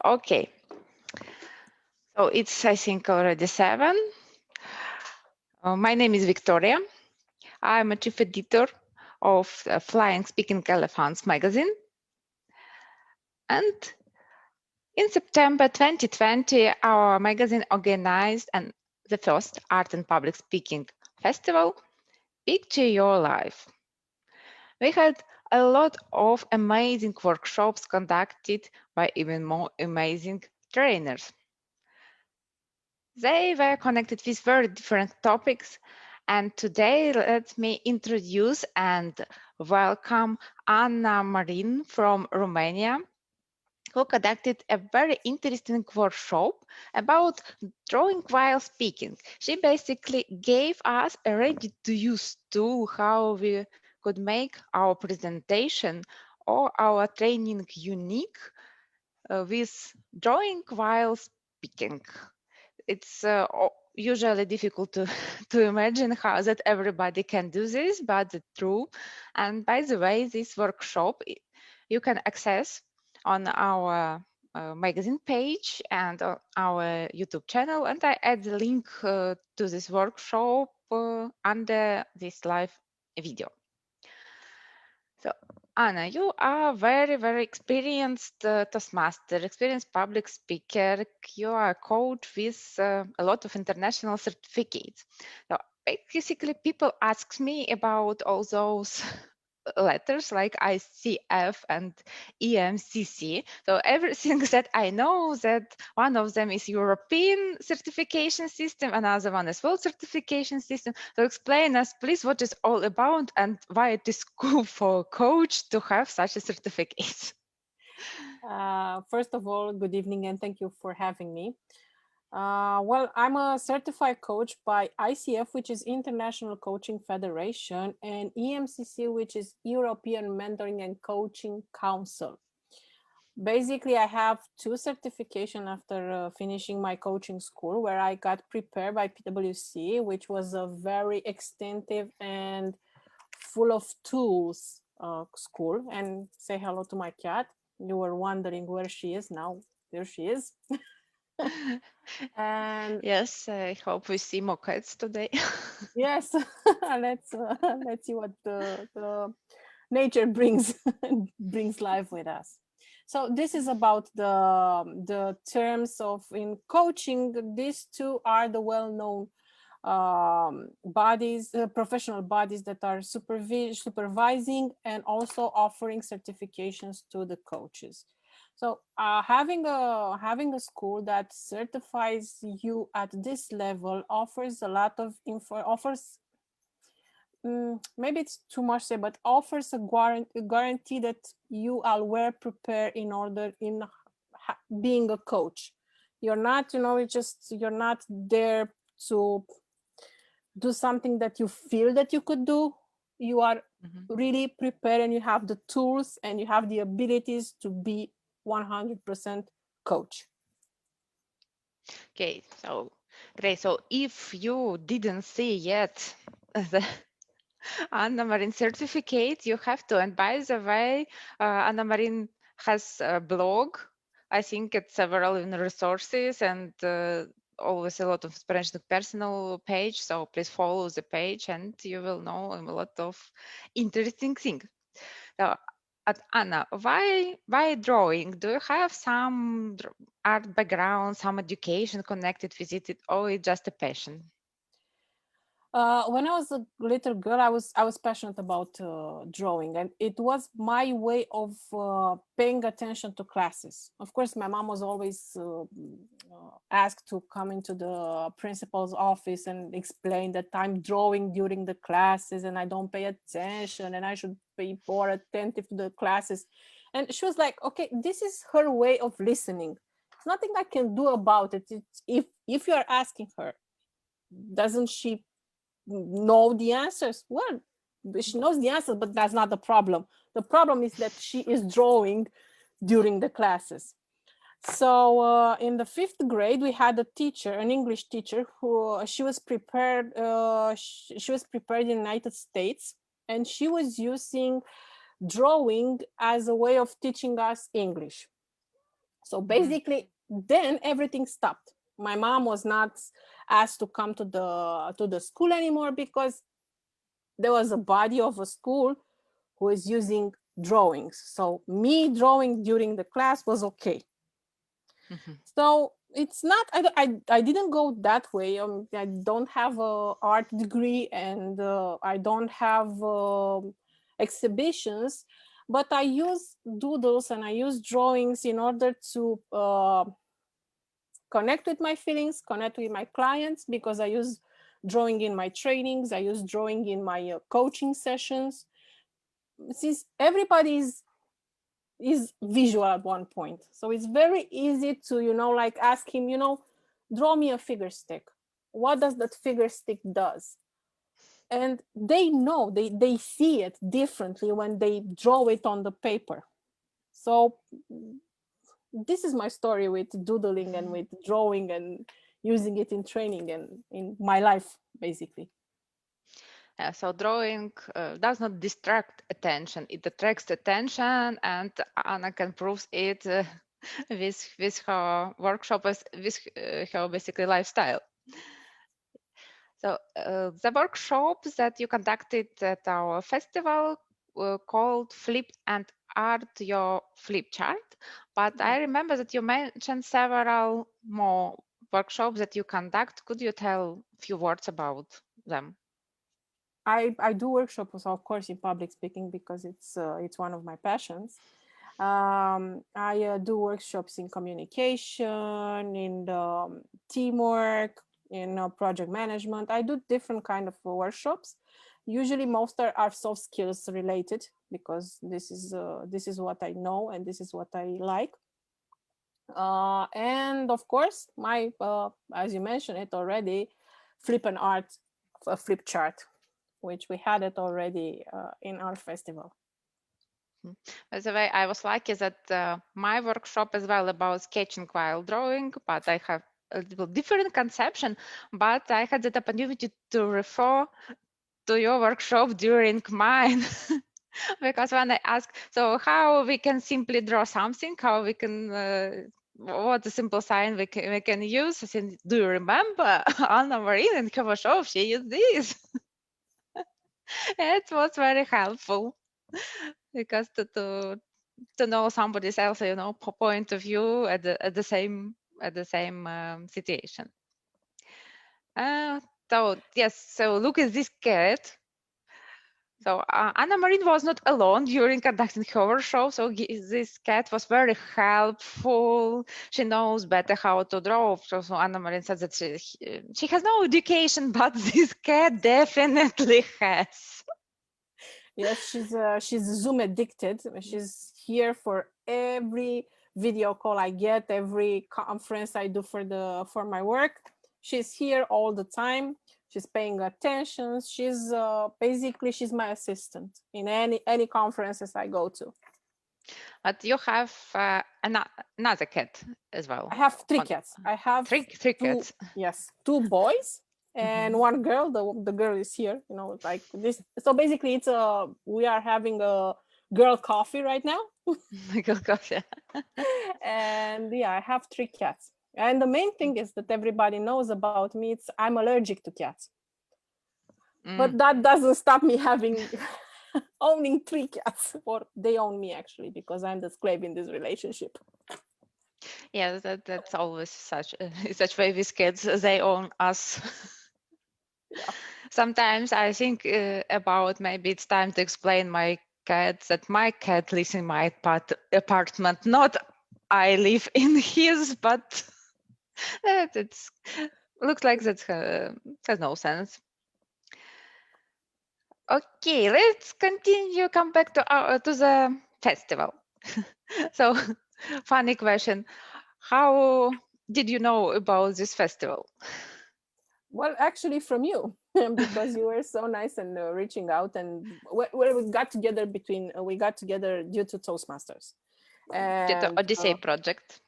Okay, so it's, I think, already 7. My name is Victoria. I'm a chief editor of Flying Speaking Elephants magazine. And in September 2020, our magazine organized the first Art and Public Speaking Festival, Picture Your Life. We had a lot of amazing workshops conducted by even more amazing trainers. They were connected with very different topics. And today, let me introduce and welcome Anna Marin from Romania, who conducted a very interesting workshop about drawing while speaking. She basically gave us a ready-to-use tool how we could make our presentation or our training unique with drawing while speaking. It's usually difficult to, to imagine how that everybody can do this, but it's true. And by the way, this workshop you can access on our magazine page and on our YouTube channel. And I add the link to this workshop under this live video. So, Anna, you are very, very experienced Toastmaster, experienced public speaker. You are a coach with a lot of international certificates. So, basically, people ask me about all those letters like ICF and EMCC. So everything that I know, that one of them is European certification system, another one is world certification system. So explain us, please, what is all about and why it is cool for a coach to have such a certificate. First of all, good evening and thank you for having me. Well, I'm a certified coach by ICF, which is International Coaching Federation, and EMCC, which is European Mentoring and Coaching Council. Basically, I have 2 certifications after finishing my coaching school, where I got prepared by PwC, which was a very extensive and full of tools school. And say hello to my cat. You were wondering where she is now. There she is. And yes, I hope we see more cats today. yes, let's see what the nature brings brings life with us. So this is about the terms of in coaching. These 2 are the well-known bodies, professional bodies that are supervising and also offering certifications to the coaches. So having a school that certifies you at this level offers a lot of maybe it's too much say, but offers a guarantee that you are well prepared in order in being a coach. You're not, you're not there to do something that you feel that you could do. You are really prepared and you have the tools and you have the abilities to be 100% coach. Okay, so great. So if you didn't see yet the Anna Marin certificate, you have to. And by the way, Anna Marin has a blog. I think it's several resources and always a lot of inspiration personal page. So please follow the page and you will know a lot of interesting things. So, Anna, why drawing? Do you have some art background, some education connected with it, or it's just a passion? When I was a little girl, I was passionate about drawing, and it was my way of paying attention to classes. Of course, my mom was always asked to come into the principal's office and explain that I'm drawing during the classes and I don't pay attention and I should be more attentive to the classes. And she was like, "Okay, this is her way of listening. There's nothing I can do about it. If you are asking her, doesn't she know the answers? Well, she knows the answers, but that's not the problem. The problem is that she is drawing during the classes." So in the 5th grade, we had a teacher, an English teacher, who she was prepared. She was prepared in the United States, and she was using drawing as a way of teaching us English. So basically, then everything stopped. My mom was not asked to come to the school anymore because there was a body of a school who is using drawings. So me drawing during the class was okay. So it's not, I didn't go that way. I don't have a art degree, and I don't have exhibitions, but I use doodles and I use drawings in order to connect with my feelings, connect with my clients, because I use drawing in my trainings, I use drawing in my coaching sessions. Since everybody is visual at one point, so it's very easy to, like, ask him, draw me a figure stick. What does that figure stick does? And they know, they see it differently when they draw it on the paper. So this is my story with doodling and with drawing and using it in training and in my life, basically. So drawing does not distract attention; it attracts attention, and Anna can prove it with her workshop, with her basically lifestyle. So the workshops that you conducted at our festival called Flip and Art Your Flip Chart. But I remember that you mentioned several more workshops that you conduct. Could you tell a few words about them? I do workshops, of course, in public speaking, because it's one of my passions. I do workshops in communication, in teamwork, in project management. I do different kind of workshops. Usually, most are soft skills related, because this is what I know and this is what I like. And of course, my as you mentioned it already, flip and art, a flip chart, which we had it already in our festival. By the way, I was lucky that my workshop is well about sketching while drawing, but I have a little different conception. But I had the opportunity to refer to your workshop during mine. Because when I ask, so how we can simply draw something, how we can, what a simple sign we can use. I said, do you remember Anna Marin in her workshop? She used this. It was very helpful because to know somebody else, point of view at the same situation. So yes, so look at this cat. So Anna Marin was not alone during conducting her show. So this cat was very helpful. She knows better how to draw. So Anna Marin said that she has no education, but this cat definitely has. Yes, she's Zoom addicted. She's here for every video call I get, every conference I do for my work. She's here all the time. She's paying attention. She's basically she's my assistant in any conferences I go to. But you have another cat as well. I have three cats. I have three cats. Yes, two boys and one girl. The girl is here, like this. So basically it's we are having a girl coffee right now. Girl coffee. And yeah, I have three cats. And the main thing is that everybody knows about me, it's I'm allergic to cats. But that doesn't stop me having owning three cats, or they own me actually, because I'm the slave in this relationship. Yeah, that's always such way with kids. They own us. Yeah. Sometimes I think about maybe it's time to explain my cat that my cat lives in my apartment, not I live in his, but it's looks like that has no sense. Okay, let's continue. Come back to the festival. So, funny question: how did you know about this festival? Well, actually, from you, because you were so nice and reaching out, and we got together we got together due to Toastmasters. And The Odyssey project.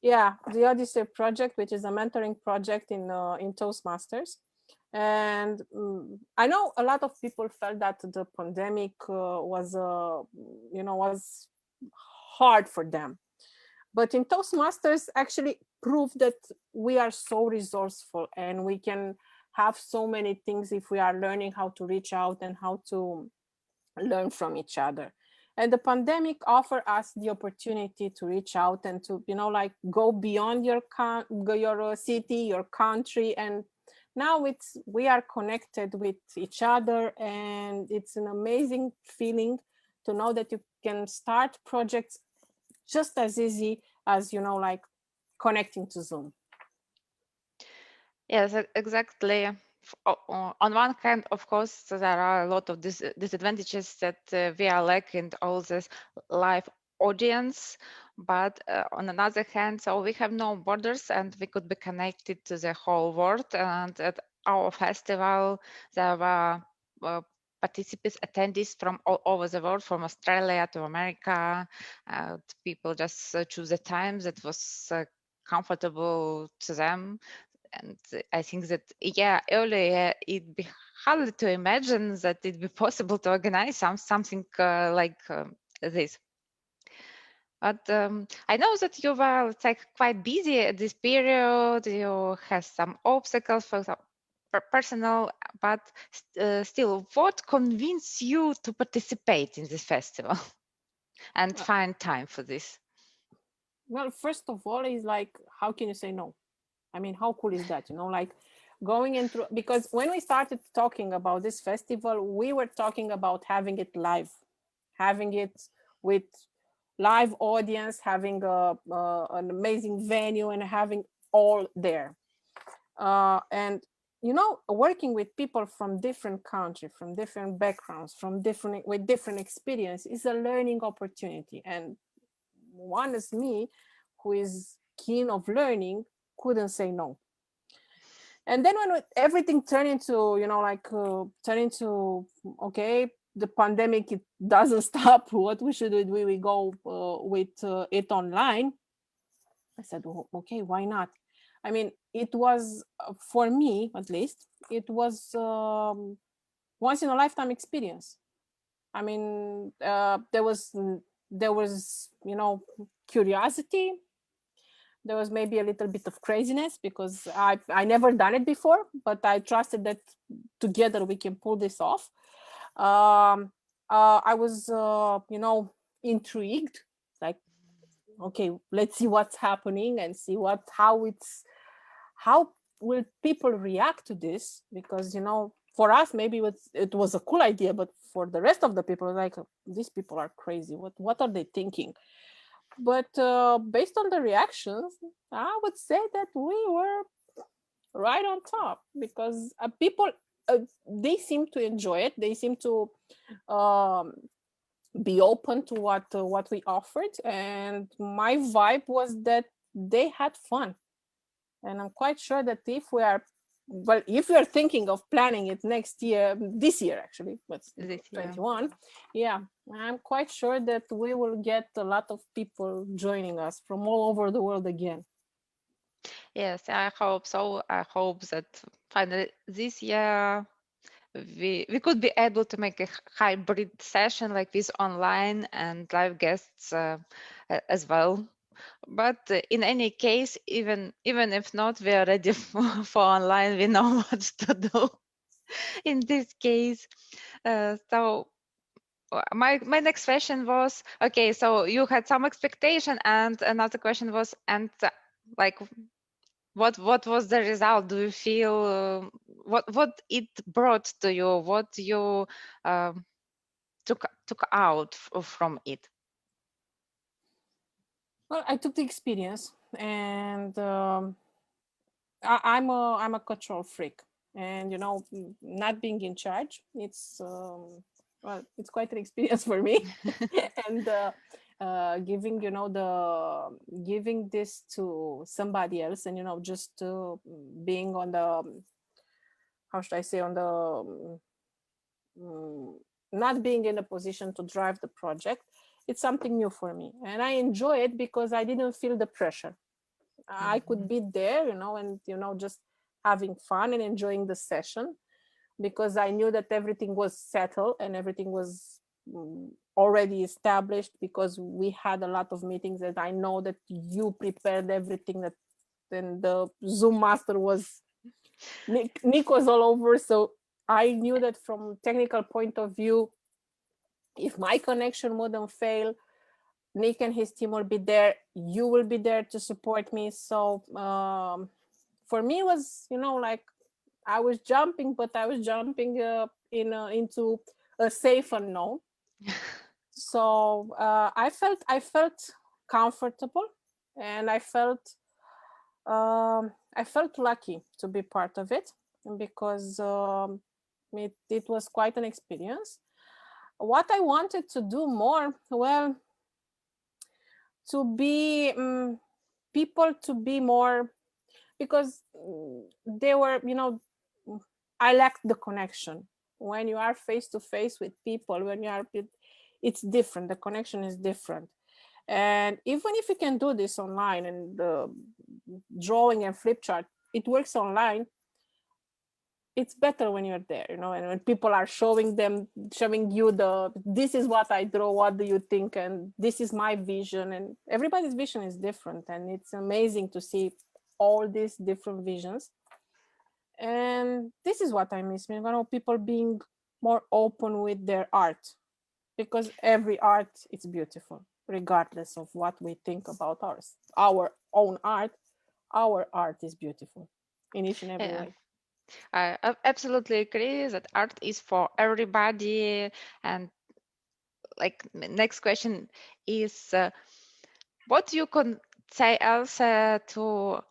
Yeah, the Odyssey project, which is a mentoring project in Toastmasters. And I know a lot of people felt that the pandemic was hard for them. But in Toastmasters actually prove that we are so resourceful and we can have so many things if we are learning how to reach out and how to learn from each other. And the pandemic offered us the opportunity to reach out and to, like go beyond your city, your country. And now we are connected with each other, and it's an amazing feeling to know that you can start projects just as easy as, like connecting to Zoom. Yes, exactly. On one hand, of course, there are a lot of disadvantages that we are lacking all this live audience. But on another hand, so we have no borders and we could be connected to the whole world. And at our festival, there were participants, attendees from all over the world, from Australia to America. People just choose the time that was comfortable to them. And I think that, yeah, earlier it'd be hard to imagine that it'd be possible to organize something like this. But I know that you were, like, quite busy at this period. You had some obstacles for some personal, but still, what convinced you to participate in this festival and Uh, find time for this? well, first of all, is like, how can you say no? I mean, how cool is that? Like going into, because when we started talking about this festival, we were talking about having it live, having it with live audience, having an amazing venue, and having all there. And working with people from different countries, from different backgrounds, from different with different experience is a learning opportunity. And one is me, who is keen of learning, couldn't say no. And then when everything turned into, turn into, okay, the pandemic, it doesn't stop, what we should do, we go with it online. I said, well, okay, why not? I mean, it was, for me at least, it was once in a lifetime experience. I mean, there was curiosity. There was maybe a little bit of craziness because I never done it before, but I trusted that together we can pull this off. Um, I was, intrigued, like, okay, let's see what's happening and see how will people react to this, because for us maybe it was a cool idea, but for the rest of the people, like, these people are crazy, what are they thinking? But based on the reactions, I would say that we were right on top, because people, they seem to enjoy it, they seem to um, be open to what we offered, and my vibe was that they had fun. And I'm quite sure that if we are thinking of planning it next year, this year actually, but This year? 21, yeah, I'm quite sure that we will get a lot of people joining us from all over the world again. Yes, I hope so. I hope that finally this year we could be able to make a hybrid session like this, online and live guests as well. But in any case, even if not, we are ready for online. We know what to do in this case. So my next question was, okay, so you had some expectation, and another question was, and like, what was the result? Do you feel what it brought to you? What you um, took out from it? Well, I took the experience, and I'm a control freak, and not being in charge, it's well, it's quite an experience for me. And giving giving this to somebody else, and just being on the, how should I say, on the mm, not being in a position to drive the project, it's something new for me, and I enjoy it because I didn't feel the pressure. I could Mhm. be there, and just having fun and enjoying the session, because I knew that everything was settled and everything was already established, because we had a lot of meetings, and I know that you prepared everything, that then the Zoom master was Nick was all over. So I knew that from technical point of view, if my connection wouldn't fail, Nick and his team will be there. You will be there to support me. So for me, it was, like, I was jumping, but I was jumping into a safe unknown. So I felt comfortable, and I felt lucky to be part of it, because it was quite an experience. What I wanted to do more, well, to be people to be more, because they were, I lacked the connection. When you are face to face with people, when you are, it's different. The connection is different. And even if you can do this online, and drawing and flip chart, it works online, it's better when you're there, and when people are showing you this is what I draw, what do you think, and this is my vision, and everybody's vision is different, and it's amazing to see all these different visions. And this is what I miss, people being more open with their art, because every art is beautiful, regardless of what we think about our own art. Our art is beautiful in each and every Yeah, way. I absolutely agree that art is for everybody. And like next question is, what you can say else to,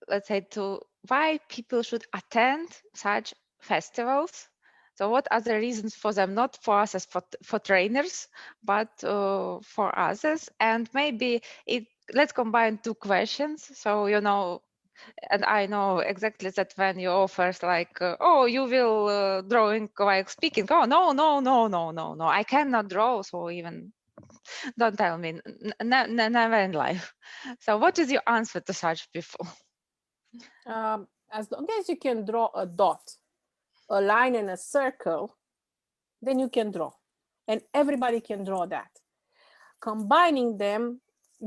let's say, to why people should attend such festivals? So what are the reasons for them, not for us as for trainers, but for others? And maybe let's combine two questions. So, and I know exactly that when you offer like, oh, you will drawing while speaking. Oh, no, no, no, no, no, no. I cannot draw. So even don't tell me, never in life. So what is your answer to such people? As long as you can draw a dot, a line, and a circle, then you can draw. And everybody can draw that. Combining them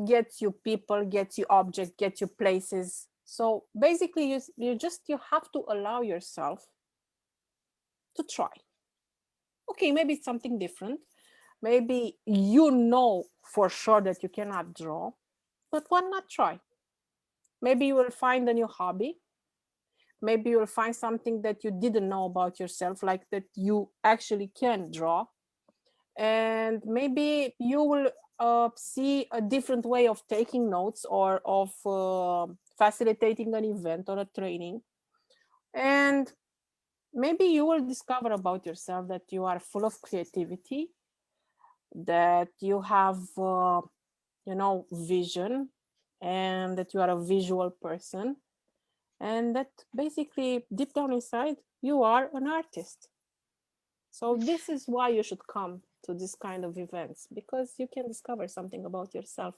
gets you people, gets you objects, gets you places. So basically, you have to allow yourself to try. Okay, maybe it's something different. Maybe for sure that you cannot draw, but why not try? Maybe you will find a new hobby. Maybe you'll find something that you didn't know about yourself, like that you actually can draw. And maybe you will see a different way of taking notes, or of facilitating an event or a training. And maybe you will discover about yourself that you are full of creativity, that you have vision, and that you are a visual person, and that basically deep down inside you are an artist. So this is why you should come to this kind of events, because you can discover something about yourself.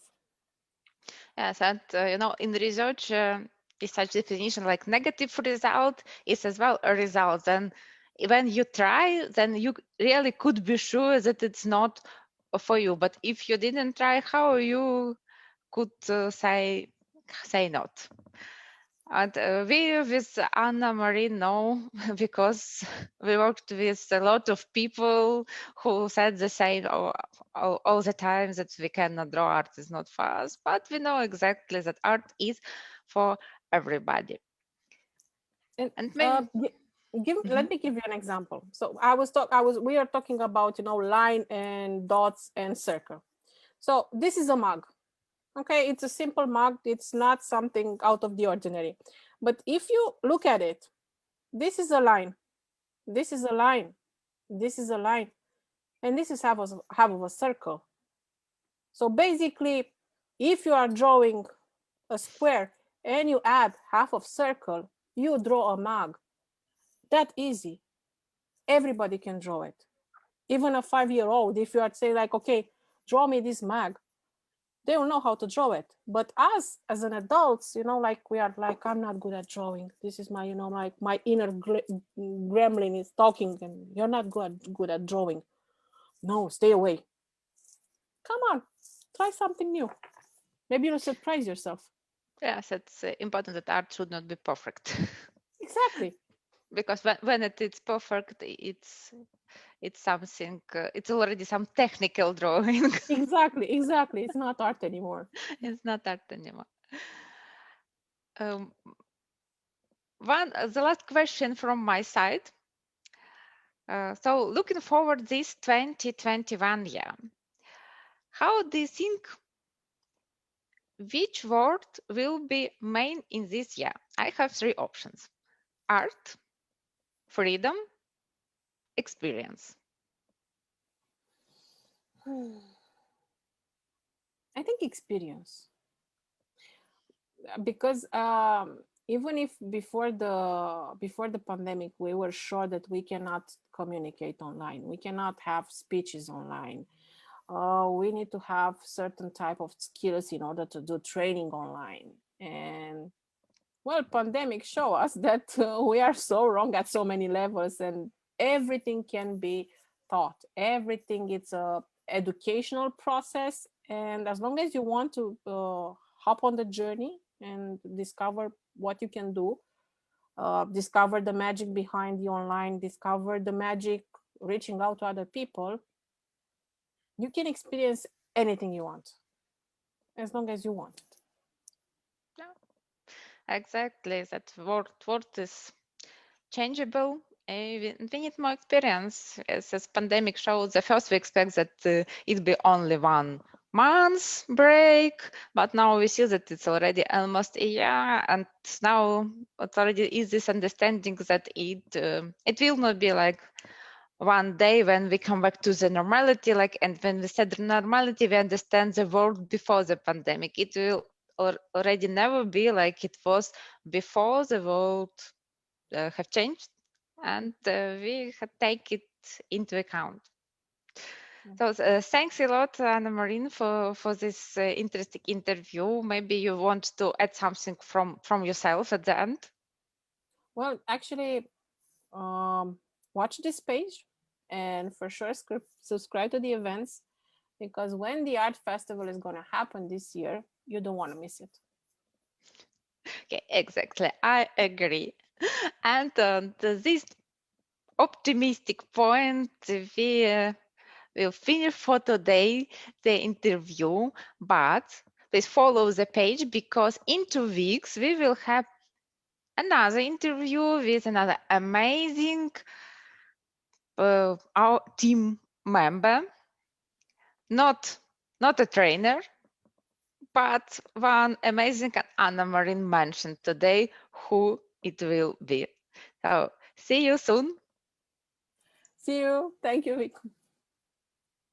Yes, and in research, research definition, like negative result is as well a result. And when you try, then you really could be sure that it's not for you. But if you didn't try, how you could say not? And we with Anna Marin know because we worked with a lot of people who said the same all the time that we cannot draw, art is not for us. But we know exactly that art is for everybody. And And maybe let Mhm. me give you an example. So we are talking about line and dots and circle. So this is a mug. Okay, it's a simple mug. It's not something out of the ordinary. But if you look at it, this is a line. This is a line. This is a line. And this is half of a circle. So basically, if you are drawing a square and you add half of circle, you draw a mug. That easy. Everybody can draw it. Even a 5-year-old, if you are saying like, okay, draw me this mug, they will know how to draw it. But us as an adults, like we are like, I'm not good at drawing. This is my, like my inner gremlin is talking, and you're not good at drawing. No, stay away. Come on, try something new. Maybe you'll surprise yourself. Yes, it's important that art should not be perfect. Exactly. Because when it is perfect, it's something, it's already some technical drawing. Exactly. It's not art anymore. It's not art anymore. Um, the last question from my side. So looking forward this 2021 year, how do you think which word will be main in this year? I have three options: art, freedom, experience. I think experience, because even if before the pandemic we were sure that we cannot communicate online, we cannot have speeches online, we need to have certain type of skills in order to do training online. And well, pandemic show us that we are so wrong at so many levels, and everything can be taught. Everything, it's a educational process, and as long as you want to hop on the journey and discover what you can do, discover the magic behind the online, discover the magic reaching out to other people, you can experience anything you want as long as you want it. Yeah, exactly. That word is changeable. We need more experience. As pandemic shows, at first we expect that it be only 1 month break, but now we see that it's already almost a year, and now it already is this understanding that it will not be like one day when we come back to the normality. Like, and when we said normality, we understand the world before the pandemic. It will already never be like it was before the world have changed, and we have take it into account. So thanks a lot, Anna Marin, for this interesting interview. Maybe you want to add something from yourself at the end. Well, actually, watch this page, and for sure subscribe to the events, because when the art festival is going to happen this year, you don't want to miss it. Okay, exactly. I agree. And this optimistic point, we will finish for today the interview, but please follow the page, because in 2 weeks we will have another interview with another amazing our team member, not not a trainer, but one amazing Anna Marin mentioned today who it will be. So see you soon. See you. Thank you, Vic.